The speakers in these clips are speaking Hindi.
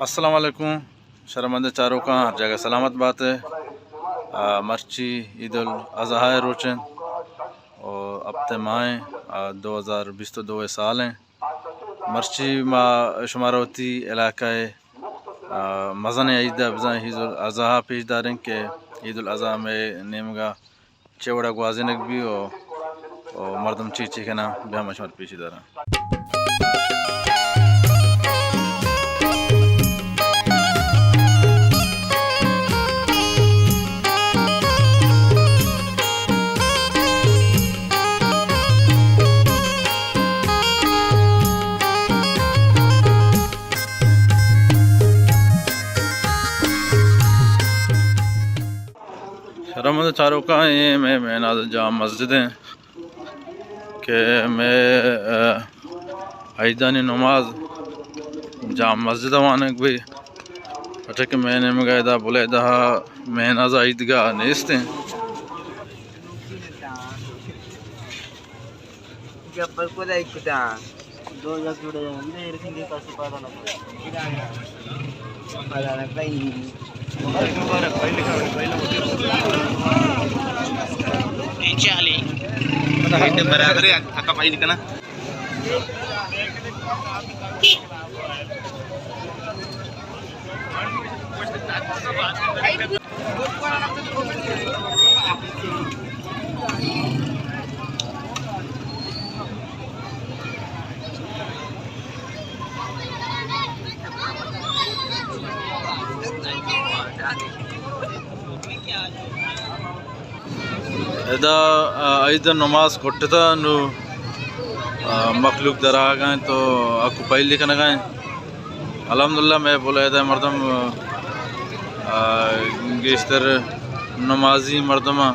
अस्सलाम वालेकुम। शर्मंद चारों का हर जगह सलामत बात है। मर्ची ईद उल अज़हा रोचन और अब ते माए 2020 तो 2 साल हैं। मर्ची मा शुमारती इलाका मज़न ईद अफ़ज़ा ईद उल अज़हा पेश दारें के ईद उल अज़हा में नेमगा चेवड़ा ग्वाजिनक भी और मरदम चीची के नाम बेहद मशहूर पेशी दारा। शर्मंद चारों का ये मैं नाज़ जाम मस्जिद हैं कि मैं ईदानी नमाज जाम मस्जिद वानक भी अटे कि मैंने मगायदा बोले दहा मैं नाज़ा ईदगाह नेस्त हैं। बराबर है अक्का पाई लिखना इदा ईद नमाज कोटता नु मखलूक दरा गए तो आपको पहले लिखना गए अल्हम्दुलिल्लाह मैं बोला था मर्दम गेस्तर नमाजी मर्दमा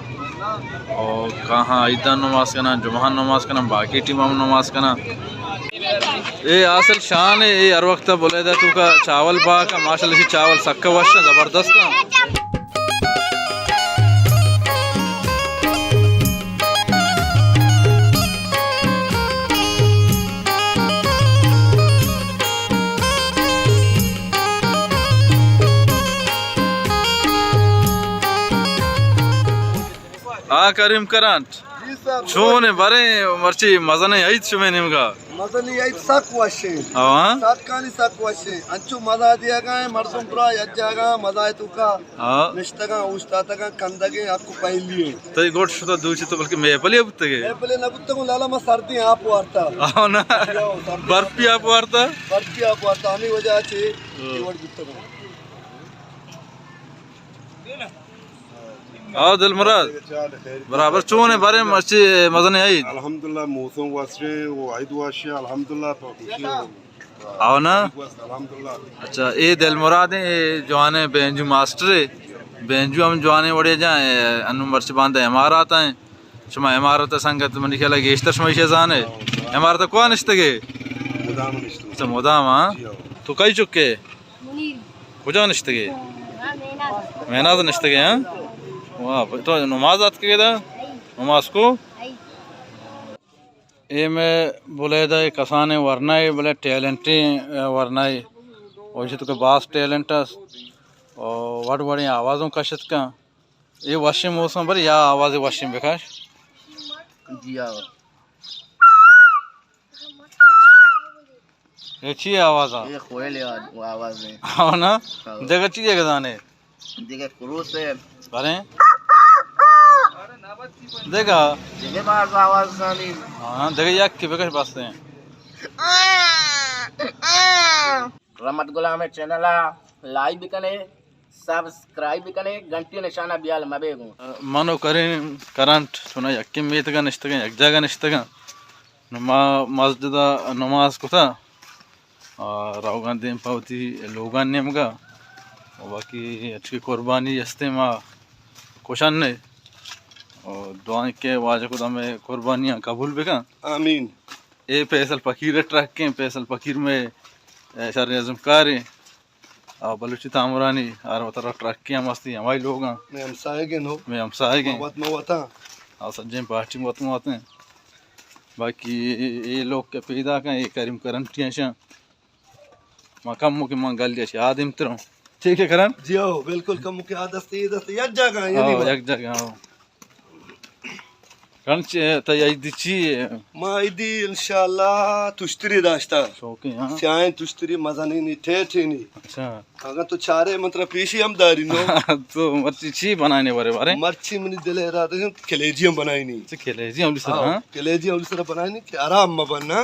और कहाँ ईदा नमाज करना जुम्मा नमाज करना बाकी टीम नमाज करना ये असल शान है। ये हर वक्त बोले था तू का चावल बा का माशाल्लाह से चावल सक्का वश ज़बरदस्त करीम करंट छोने बरे मर्ची मजने यईत शुमे निमगा मजनी यईत साक वाशे हां सात कानी साक वाशे अंचु मजा दिया गए मर्दम पुरा यज्जागा मजा है तुका निष्ठगा उस्तातगा कंदगे आपको पहली तई गोट शुदा दूची तो बल्कि मेपली अबतगे मेपले नबुत्तगु लाला म सर्दी आप वार्ता हां ना बर्फी आप वार्ता आमी वजह छे एवड गुत्तगु आओ दिल मुराद बराबर चोन है बारे मर्ची मजने आई अल्हम्दुलिल्लाह मौसम वास्ते वो ईद वास्ते अल्हम्दुलिल्लाह तो खुशी आओ ना अल्हम्दुलिल्लाह। अच्छा ये दिल मुराद है जवाने बेंजू मास्टर है बेंजू हम जवाने वड़े जाए अनु मर्च बांधे इमारत हैं शुमा इमारत संगत मन खेला गेस्टर शुमा शेजान है इमारत कौन इस्तगे अच्छा मुदाम हां तो कई चुके कुजा निस्तगे मेहनत निस्तगे हां वाह तो नमाज आत के दा नमाज को ये मैं बोले दा कसाने वरना है बोले टैलेंट वरना है वैसे तो के बास टैलेंट और वड़ बड़ी आवाज़ों का शत का ये वाशिम मौसम पर या आवाज़ वाशिम बेखाश जी आओ ये ची आवाज़ ये कोयल आवाज है हाँ ना जगह चाहिए गजाने देखा क्रूज से अरे देखा जगह बार आवाज सानी हाँ देखा याक की बेकार बास्ते हैं रहमत गुलाम चैनल लाइक भी करे सब्सक्राइब भी करे घंटी निशाना बियाल मबेगू मानो करें करंट सुना यक्की में तक निश्तगा एक जगह निश्तगा नमा मस्जिद नमाज को था राव गांधी पावती लोगान नेमगा और बाकी अच्छी कुर्बानी हस्ते माँ कुशान ने और दुआ के वाजे खुदा में कुर्बानियाँ कबूल बेगा आमीन। ये फैसल फकीर ट्रक के फैसल फकीर में शर आजम कारी और बलूची तामरानी और उतर ट्रक की मस्ती हमारे लोग मैं हमसाए के नो मैं हमसाए के मत में होता और सज्जे पार्टी में आते हैं बाकी ये लोग के पैदा का ये करीम करंटियाँ मकाम मुके मां गल दिया आदिम तरह ठीक है करन जियो बिल्कुल कम के आदत ये दस्त एक जगह ये नहीं एक जगह कंच तो ये दिची मा इदी इंशाल्लाह तुश्तरी दाश्ता शौकी हां चाय तुश्तरी मजा नहीं ठेठ नहीं अच्छा अगर तो चारे मतलब पीसी हम दारी नो तो मर्ची छी बनाने बारे बारे मर्ची मनी दिले रात कलेजियम बनाई नहीं खेले जी हम सर हां कलेजियम उस बनाई नहीं कि आराम में बनना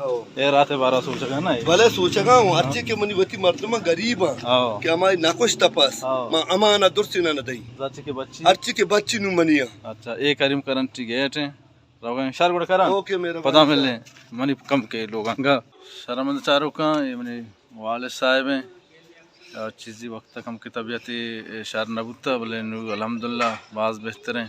ये रात 12 सोचेगा ना भले सोचेगा हूँ अच्छे के मनी वती मर्दमा गरीब आओ कि हमारी नाकुश तपस मां अमाना दुर्सी ना दई जाची के बच्ची अच्छी के बच्ची नु मनिया अच्छा एक करीम करन टी गेट रवगा शार गुड करा ओके मेरा पता मिलने मनी कम के लोगांगा शर्मंद चारों का ये मनी वाले साहब हैं चीज़ी वक्त तक हम की तबीयत शार नबूता बोले अल्हम्दुलिल्लाह बाज बेहतर हैं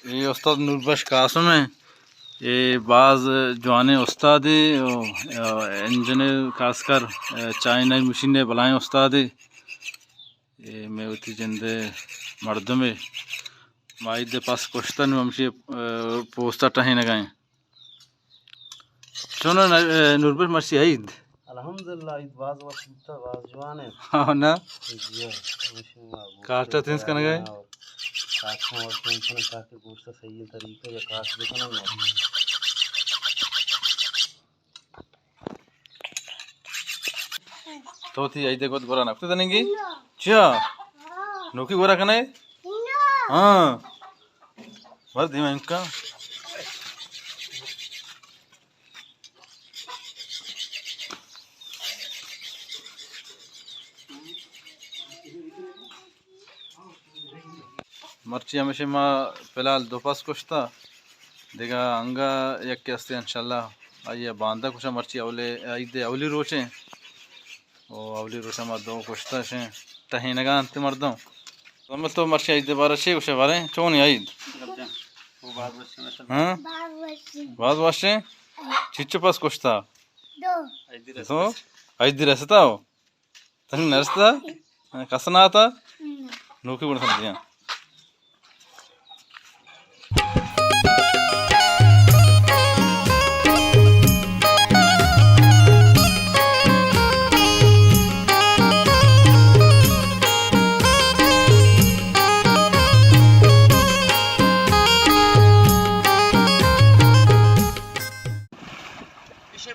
ये उस्ताद नूरबख्श कासम है ये बाज़ जवाने उस्ताद इंजन खासकर चाइना मशीनें बुलाएँ उस्ताद ये मैं उठी जिंदे मर्दों में माइद दे पास कुश्तन हमसे पोस्ता टहे न गए सुनो नूरबख्श मर्सी ईद अल्हम्दुलिल्लाह ईद बाज वक्त बाज जवाने हाँ ना ये काटा थिंस कन गए काटना और टेंशन ताकि गोश्त सही तरीके या काट देखना ना तो थी आई देखो गोरा नक्ते तनेंगी क्या नोकी गोरा कने हाँ भर दी मैं इनका मर्ची हमेशा माँ फिलहाल दो पास कुछ था देखा अंगा एक के अस्ते इंशाल्लाह आइए बांधा कुछ मर्ची अवले आई दे अवली रोचे ओ अवली रोचे माँ दो कुछ था शे टही नगा अंत मर्दों तो तो मर्ची आई दे बारे छे कुछ बारे चोन आई हाँ बाद वाशे चिच्चो पास कुछ था तो आई दे रस्ता हो तंग नरस्ता कसना आता नौकरी बन सकती हैं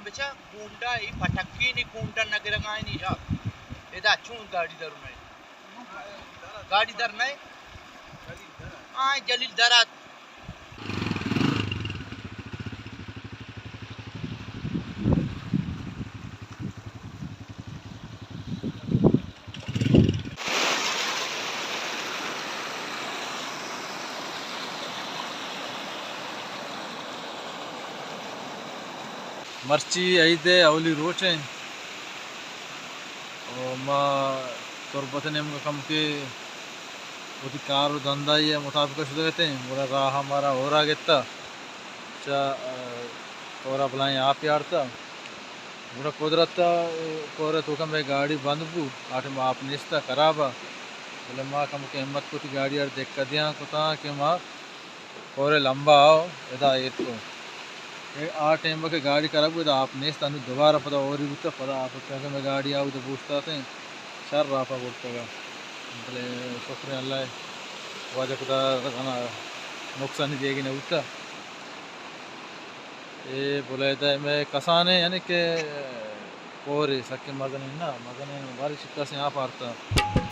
बेचा गुंडा ही पटक्की नहीं गुंडा नगर गाय नहीं जा एदा चूं गाड़ी दर नहीं गाड़ी दर नहीं आ जलील दरात मर्ची आई दे अवली रोचे और माँ तुरबत ने कम के उदी कार धंधा ये मुताबिक शुरू कहते हैं बोला राह हमारा हो रहा गेता चा और बुलाएं आप यारता बुरा कुदरत कोरे तो कम गाड़ी बंद बू आठ माँ आप निस्ता खराबा बोले माँ कम के हिम्मत को थी गाड़ी यार देख कर दिया कुता कि माँ कोरे लंबा आओ इधर ये तो आ टाइम के गाड़ी खराब हुई तो आप नेस्त अनु दोबारा पता और ही तो पता आप क्या मैं गाड़ी आऊँ तो पूछता थे शर राफा बोलते का बोले शुक्र अल्लाह वाजा खुदा खाना नुकसान ही देगी ना उतना ये बोला था मैं कसाने यानी कि कोरे सके मजन ना मजन बारिश का से यहाँ पारता